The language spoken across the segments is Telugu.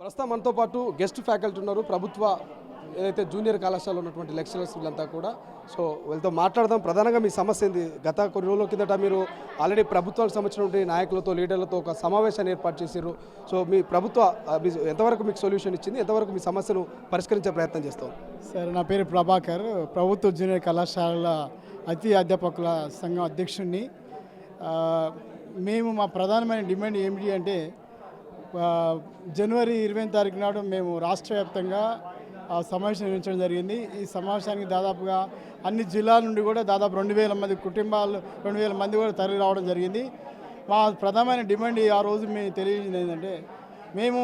ప్రస్తుతం మనతో పాటు గెస్ట్ ఫ్యాకల్టీ ఉన్నారు. ప్రభుత్వ ఏదైతే జూనియర్ కళాశాలలో ఉన్నటువంటి లెక్చరర్స్ వీళ్ళంతా కూడా. సో వీళ్ళతో మాట్లాడదాం. ప్రధానంగా మీ సమస్య ఏంది? గత కొన్ని రోజుల కిందట మీరు ఆల్రెడీ ప్రభుత్వానికి సంబంధించినటువంటి నాయకులతో లీడర్లతో ఒక సమావేశాన్ని ఏర్పాటు చేశారు. సో మీ ప్రభుత్వ ఎంతవరకు మీకు సొల్యూషన్ ఇచ్చింది, ఎంతవరకు మీ సమస్యను పరిష్కరించే ప్రయత్నం చేస్తాం? సార్, నా పేరు ప్రభాకర్, ప్రభుత్వ జూనియర్ కళాశాలల అధ్యాపకుల సంఘం అధ్యక్షుడిని. మేము మా ప్రధానమైన డిమాండ్ ఏమిటి అంటే జనవరి 20వ తారీఖు నాడు మేము రాష్ట్ర వ్యాప్తంగా సమావేశం నిర్వహించడం జరిగింది. ఈ సమావేశానికి దాదాపుగా అన్ని జిల్లాల నుండి కూడా దాదాపు 2000 మంది కుటుంబాలు 2000 మంది కూడా తరలి రావడం జరిగింది. మా ప్రధానమైన డిమాండ్ ఆ రోజు మేము తెలియజేసింది ఏంటంటే, మేము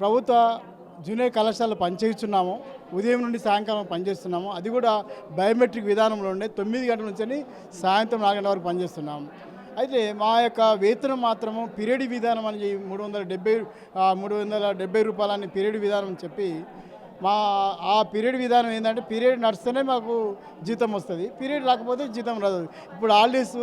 ప్రభుత్వ జూనియర్ కళాశాలలో పనిచేస్తున్నాము, ఉదయం నుండి సాయంకాలం పనిచేస్తున్నాము. అది కూడా బయోమెట్రిక్ విధానంలో ఉండే 9 గంటల నుంచి సాయంత్రం 4 గంటల వరకు పనిచేస్తున్నాము. అయితే మా యొక్క వేతనం మాత్రము పీరియడ్ విధానం అని 370 రూపాయలని పీరియడ్ విధానం చెప్పి ఆ పీరియడ్ విధానం ఏంటంటే, పీరియడ్ నడిస్తేనే మాకు జీతం వస్తుంది, పీరియడ్ రాకపోతే జీతం రాదు. ఇప్పుడు హాలిడేస్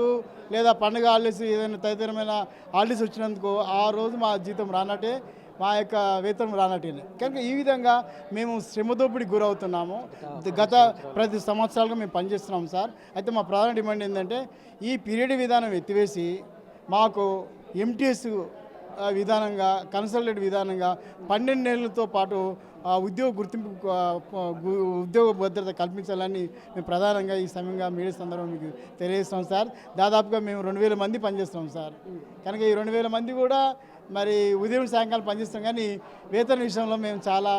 లేదా పండుగ హాలిడేస్ ఏదైనా తదితరమైన హాలిడేస్ వచ్చినందుకు ఆ రోజు మా జీతం రానట్టే, మా యొక్క వేతనం రానట్టేనే. కనుక ఈ విధంగా మేము శ్రమదోపిడికి గురవుతున్నాము. గత ప్రతి సంవత్సరాలుగా మేము పనిచేస్తున్నాము సార్. అయితే మా ప్రధాన డిమాండ్ ఏంటంటే, ఈ పీరియడ్ విధానం ఎత్తివేసి మాకు ఎంటీఎస్ విధానంగా, కన్సల్టెంట్ విధానంగా 12 నెలలతో పాటు ఉద్యోగ గుర్తింపు ఉద్యోగ భద్రత కల్పించాలని మేము ప్రధానంగా ఈ సమయంగా మీడియా సందర్భంగా మీకు తెలియజేస్తాం సార్. దాదాపుగా మేము 2000 మంది పనిచేస్తున్నాం సార్. కనుక ఈ 2000 మంది కూడా మరి ఉదయం సాయంకాలం పనిచేస్తాం, కానీ వేతన విషయంలో మేము చాలా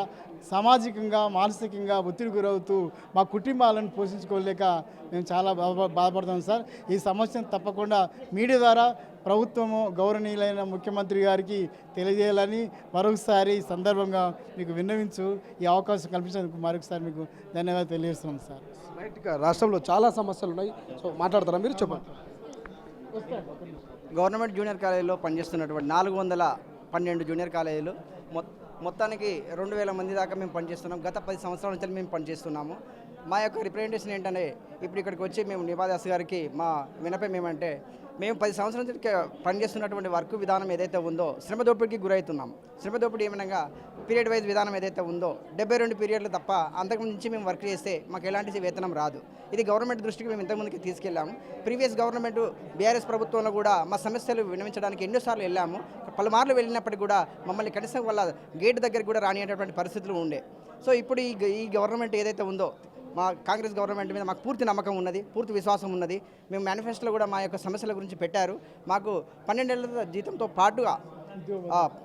సామాజికంగా మానసికంగా ఒత్తిడి గురవుతూ మా కుటుంబాలను పోషించుకోలేక మేము చాలా బాధపడతాం సార్. ఈ సమస్యను తప్పకుండా మీడియా ద్వారా ప్రభుత్వము గౌరవనీయులైన ముఖ్యమంత్రి గారికి తెలియజేయాలని మరొకసారి ఈ సందర్భంగా మీకు విన్నవించు ఈ అవకాశం కల్పించేందుకు మరొకసారి మీకు ధన్యవాదాలు తెలియజేస్తున్నాం సార్. రైట్గా రాష్ట్రంలో చాలా సమస్యలు ఉన్నాయి. సో మాట్లాడతారా మీరు? చెప్పండి. గవర్నమెంట్ జూనియర్ కాలేజీలో పనిచేస్తున్నటువంటి 412 జూనియర్ కాలేజీలు మొత్తానికి 2000 మంది దాకా మేము పనిచేస్తున్నాం. గత 10 సంవత్సరాల నుంచి మేము పనిచేస్తున్నాము. మా యొక్క రిప్రజెంటేషన్ ఏంటంటే, ఇప్పుడు ఇక్కడికి వచ్చి మేము నివాదాస్ గారికి మా వినపం ఏమంటే, మేము 10 సంవత్సరాల నుంచి పనిచేస్తున్నటువంటి వర్క్ విధానం ఏదైతే ఉందో శ్రమ దోపిడీకి గురవుతున్నాం. శ్రమ దోపిడీ ఏమనగా పీరియడ్ వైజ్ విధానం ఏదైతే ఉందో 72 పీరియడ్లు తప్ప అంతకు మించి మేము వర్క్ చేస్తే మాకు ఎలాంటి వేతనం రాదు. ఇది గవర్నమెంట్ దృష్టికి మేము ఇంతకుముందుకి తీసుకెళ్ళాము. ప్రీవియస్ గవర్నమెంట్ బీఆర్ఎస్ ప్రభుత్వంలో కూడా మా సమస్యలు విన్నవించడానికి ఎన్నోసార్లు వెళ్ళాము. పలుమార్లు వెళ్ళినప్పటికీ కూడా మమ్మల్ని కనీసం వాళ్ళ గేట్ దగ్గరికి కూడా రానియేటటువంటి పరిస్థితులు ఉండే. సో ఇప్పుడు ఈ గవర్నమెంట్ ఏదైతే ఉందో, మా కాంగ్రెస్ గవర్నమెంట్ మీద మాకు పూర్తి నమ్మకం ఉన్నది, పూర్తి విశ్వాసం ఉన్నది. మేము మేనిఫెస్టోలో కూడా మా యొక్క సమస్యల గురించి పెట్టారు. మాకు 12 నెలల జీతంతో పాటుగా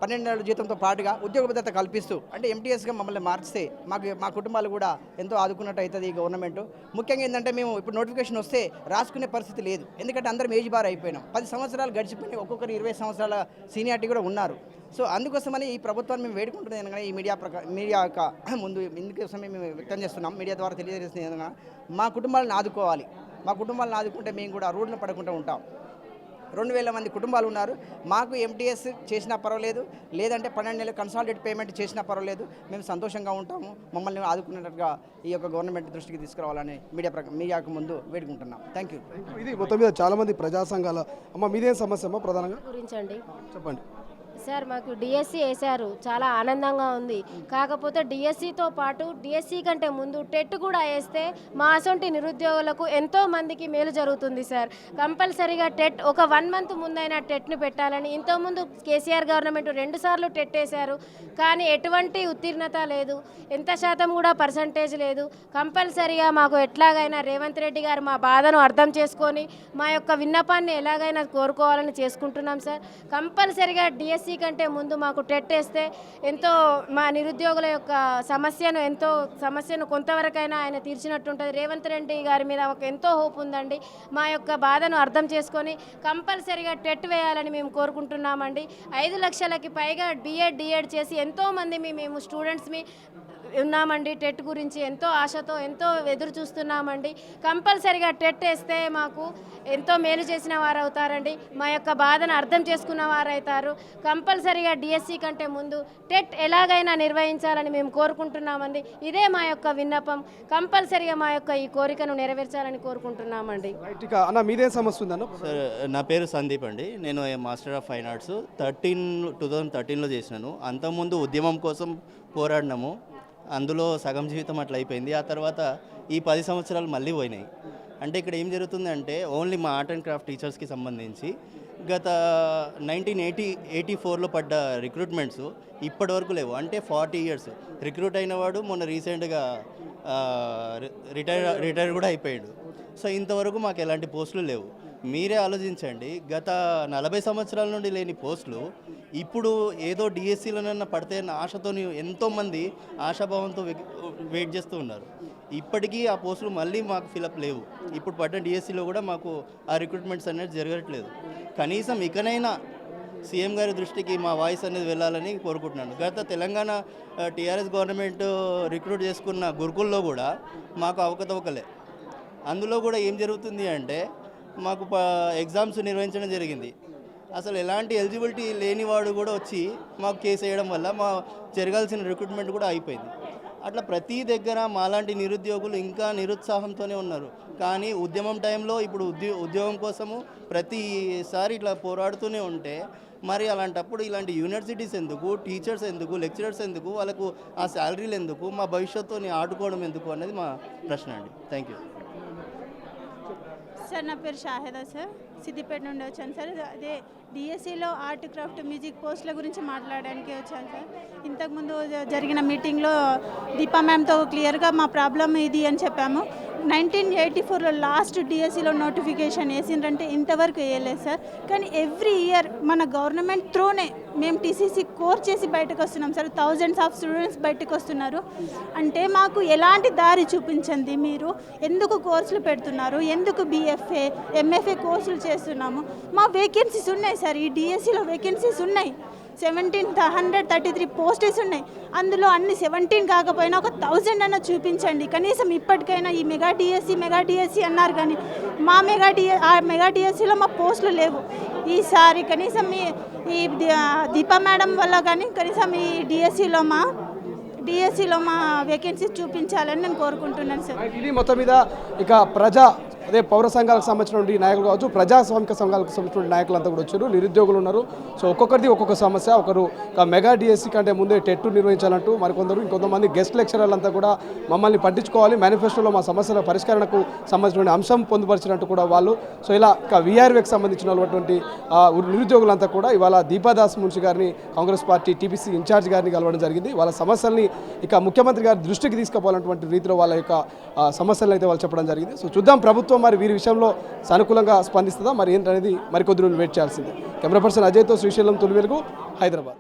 12 నెలల జీతంతో పాటుగా ఉద్యోగ భద్రత కల్పిస్తూ, అంటే ఎంటీఎస్గా మమ్మల్ని మార్చితే మా కుటుంబాలు కూడా ఎంతో ఆదుకున్నట్టు అవుతుంది ఈ గవర్నమెంట్. ముఖ్యంగా ఏంటంటే, మేము ఇప్పుడు నోటిఫికేషన్ వస్తే రాసుకునే పరిస్థితి లేదు. ఎందుకంటే అందరం ఏజ్ బార్ అయిపోయినాం. 10 సంవత్సరాలు గడిచిపోయినాయి, ఒక్కొక్కరు 20 సంవత్సరాల సీనియారిటీ కూడా ఉన్నారు. సో అందుకోసమని ఈ ప్రభుత్వాన్ని మేము వేడుకుంటున్నాం. ఎందుకంటే ఈ మీడియా యొక్క ముందు ఇందుకోసమే మేము వ్యక్తం చేస్తున్నాం, మీడియా ద్వారా తెలియజేస్తుంది. ఎందుకంటే మా కుటుంబాలను ఆదుకోవాలి. మా కుటుంబాలను ఆదుకుంటే మేము కూడా రోడ్డున పడకుండా ఉంటాం. 2000 మంది కుటుంబాలు ఉన్నారు. మాకు ఎంటీఎస్ చేసినా పర్వాలేదు, లేదంటే 12 నెలలు కన్సాలిడేట్ పేమెంట్ చేసినా పర్వాలేదు, మేము సంతోషంగా ఉంటాము. మమ్మల్ని ఆదుకునేటట్టుగా ఈ యొక్క గవర్నమెంట్ దృష్టికి తీసుకురావాలని మీడియాకు ముందు వేడుకుంటున్నాం. Thank you. ఇది మొత్తం మీద చాలామంది ప్రజా సంఘాల మీదేం సమస్య అమ్మా ప్రధానంగా గురించండి చెప్పండి. సార్, మాకు డిఎస్సి వేశారు, చాలా ఆనందంగా ఉంది. కాకపోతే డిఎస్సితో పాటు డిఎస్సి కంటే ముందు టెట్ కూడా వేస్తే మా అసొంటి నిరుద్యోగులకు ఎంతో మందికి మేలు జరుగుతుంది సార్. కంపల్సరీగా టెట్ ఒక 1 మంత్ ముందైనా టెట్ను పెట్టాలని. ఇంతకుముందు కేసీఆర్ గవర్నమెంట్ 2 సార్లు టెట్ వేశారు, కానీ ఎటువంటి ఉత్తీర్ణత లేదు, ఎంత శాతం కూడా పర్సంటేజ్ లేదు. కంపల్సరీగా మాకు ఎట్లాగైనా రేవంత్ రెడ్డి గారు మా బాధను అర్థం చేసుకొని మా యొక్క విన్నపాన్ని ఎలాగైనా కోరుకోవాలని చేసుకుంటున్నాం సార్. కంపల్సరీగా డిఎస్సి కంటే ముందు మాకు టెట్ వేస్తే ఎంతో మా నిరుద్యోగుల యొక్క సమస్యను కొంతవరకైనా ఆయన తీర్చినట్టుంటుంది. రేవంత్ రెడ్డి గారి మీద ఒక ఎంతో హోప్ ఉందండి. మా యొక్క బాధను అర్థం చేసుకొని కంపల్సరీగా టెట్ వేయాలని మేము కోరుకుంటున్నామండి. 5 లక్షలకి పైగా డిఎడ్ చేసి ఎంతోమంది మేము స్టూడెంట్స్ని ఉన్నామండి. టెట్ గురించి ఎంతో ఆశతో ఎంతో ఎదురు చూస్తున్నామండి. కంపల్సరిగా టెట్ వేస్తే మాకు ఎంతో మేలు చేసిన వారు అవుతారండి. మా యొక్క బాధను అర్థం చేసుకున్న వారు అవుతారు. కంపల్సరిగా డిఎస్సి కంటే ముందు టెట్ ఎలాగైనా నిర్వహించాలని మేము కోరుకుంటున్నామండి. ఇదే మా యొక్క విన్నపం. కంపల్సరిగా మా యొక్క ఈ కోరికను నెరవేర్చాలని కోరుకుంటున్నామండి. రైట్, ఇక అన్న మీదేం సమస్య ఉందన్న? సార్ నా పేరు సందీప్ అండి. నేను మాస్టర్ ఆఫ్ ఫైన్ ఆర్ట్స్ 2013లో చేసినాను. అంతకుముందు ఉద్యమం కోసం పోరాడినాము. అందులో సగం జీవితం అట్లా అయిపోయింది. ఆ తర్వాత ఈ 10 సంవత్సరాలు మళ్ళీ పోయినాయి. అంటే ఇక్కడ ఏం జరుగుతుందంటే ఓన్లీ మా ఆర్ట్ అండ్ క్రాఫ్ట్ టీచర్స్కి సంబంధించి గత 1984లో పడ్డ రిక్రూట్మెంట్స్ ఇప్పటి వరకు లేవు. అంటే 40 ఇయర్స్ రిక్రూట్ అయినవాడు మొన్న రీసెంట్గా రిటైర్ కూడా అయిపోయాడు. సో ఇంతవరకు మాకు ఎలాంటి పోస్టులు లేవు. మీరే ఆలోచించండి, గత 40 సంవత్సరాల నుండి లేని పోస్టులు ఇప్పుడు ఏదో డిఎస్సీలోనన్నా పడితే అన్న ఆశతో ఎంతోమంది ఆశాభావంతో వెయిట్ చేస్తూ ఉన్నారు. ఇప్పటికీ ఆ పోస్టులు మళ్ళీ మాకు ఫిలప్ లేవు. ఇప్పుడు పడ్డ డిఎస్సీలో కూడా మాకు ఆ రిక్రూట్మెంట్స్ అనేది జరగట్లేదు. కనీసం ఇకనైనా సీఎం గారి దృష్టికి మా వాయిస్ అనేది వెళ్ళాలని కోరుకుంటున్నాను. గత తెలంగాణ టీఆర్ఎస్ గవర్నమెంట్ రిక్రూట్ చేసుకున్న గురుకుల్లో కూడా మాకు అవకతవకలే. అందులో కూడా ఏం జరుగుతుంది అంటే మాకు ఎగ్జామ్స్ నిర్వహించడం జరిగింది. అసలు ఎలాంటి ఎలిజిబిలిటీ లేనివాడు కూడా వచ్చి మాకు కేసు వేయడం వల్ల మా జరగాల్సిన రిక్రూట్మెంట్ కూడా అయిపోయింది. అట్లా ప్రతి దగ్గర మాలాంటి నిరుద్యోగులు ఇంకా నిరుత్సాహంతోనే ఉన్నారు. కానీ ఉద్యమం టైంలో ఇప్పుడు ఉద్యోగం కోసము ప్రతిసారి ఇట్లా పోరాడుతూనే ఉంటే మరి అలాంటప్పుడు ఇలాంటి యూనివర్సిటీస్ ఎందుకు, టీచర్స్ ఎందుకు, లెక్చరర్స్ ఎందుకు, వాళ్ళకు ఆ శాలరీలు ఎందుకు, మా భవిష్యత్తుని ఆడుకోవడం ఎందుకు అనేది మా ప్రశ్న అండి. Thank you sir. నా పేరు షాహిదా సార్, సిద్దిపేట నుండి వచ్చాను సార్. అదే డిఎస్సిలో ఆర్ట్ క్రాఫ్ట్ మ్యూజిక్ పోస్టుల గురించి మాట్లాడడానికి వచ్చాను సార్. ఇంతకుముందు జరిగిన మీటింగ్లో దీపా మ్యామ్తో క్లియర్గా మా ప్రాబ్లం ఇది అని చెప్పాము. 1984లో లాస్ట్ డిఎస్సిలో నోటిఫికేషన్ వేసిండ్రంటే ఇంతవరకు వేయలేదు సార్. కానీ ఎవ్రీ ఇయర్ మన గవర్నమెంట్ త్రూనే మేము టీసీసీ కోర్స్ చేసి బయటకు వస్తున్నాం సార్. థౌజండ్స్ ఆఫ్ స్టూడెంట్స్ బయటకు వస్తున్నారు. అంటే మాకు ఎలాంటి దారి చూపించండి మీరు, ఎందుకు కోర్సులు పెడుతున్నారు, ఎందుకు బీఎఫ్ఏ ఎంఎఫ్ఏ కోర్సులు చేస్తున్నాము. మా వేకెన్సీస్ ఉన్నాయి సార్, ఈ డిఎస్సిలో వేకెన్సీస్ ఉన్నాయి. 1733 పోస్టెస్ ఉన్నాయి. అందులో అన్ని 17 కాకపోయినా ఒక 1000 అన్న చూపించండి కనీసం. ఇప్పటికైనా ఈ మెగా డిఎస్సి అన్నారు కానీ మా మెగా డిఎస్సిలో మా పోస్టులు లేవు. ఈసారి కనీసం ఈ దీపా మేడం వల్ల కానీ కనీసం ఈ డిఎస్సిలో మా వేకెన్సీస్ చూపించాలని నేను కోరుకుంటున్నాను సార్. ఇది మొత్తం మీద ఇక అదే పౌర సంఘాలకు సంబంధించిన నాయకులు కావచ్చు, ప్రజాస్వామిక సంఘాలకు సంబంధించిన నాయకులంతా కూడా వచ్చారు. నిరుద్యోగులు ఉన్నారు. సో ఒక్కొక్కరిది ఒక్కొక్క సమస్య. ఒకరు మెగా డిఎస్సి కంటే ముందే టెట్ నిర్వహించాలంటూ మరికొందరు, ఇంకొంతమంది గెస్ట్ లెక్చరర్లంతా కూడా మమ్మల్ని పట్టించుకోవాలి, మేనిఫెస్టోలో మా సమస్యల పరిష్కరణకు సంబంధించిన అంశం పొందుపరిచినట్టు కూడా వాళ్ళు. సో ఇలా వీఆర్ఏకి సంబంధించినటువంటి నిరుద్యోగులంతా కూడా ఇవాళ దీపాదాస్ మున్షి గారిని, కాంగ్రెస్ పార్టీ టీపీసీ ఇన్ఛార్జ్ గారిని కలవడం జరిగింది. వాళ్ళ సమస్యల్ని ఇక ముఖ్యమంత్రి గారి దృష్టికి తీసుకుపోవాలన్నటువంటి రీతిలో వాళ్ళ యొక్క సమస్యలను అయితే వాళ్ళు చెప్పడం జరిగింది. సో చూద్దాం ప్రభుత్వం మరి వీరి విషయంలో సానుకూలంగా స్పందిస్తుందా మరి ఏంటనేది మరికొద్ది రోజులు వెయిట్ చేయాల్సిందే. కెమెరా పర్సన్ అజయ్తో శ్రీశైలం, తొలి వెలుగు, హైదరాబాద్.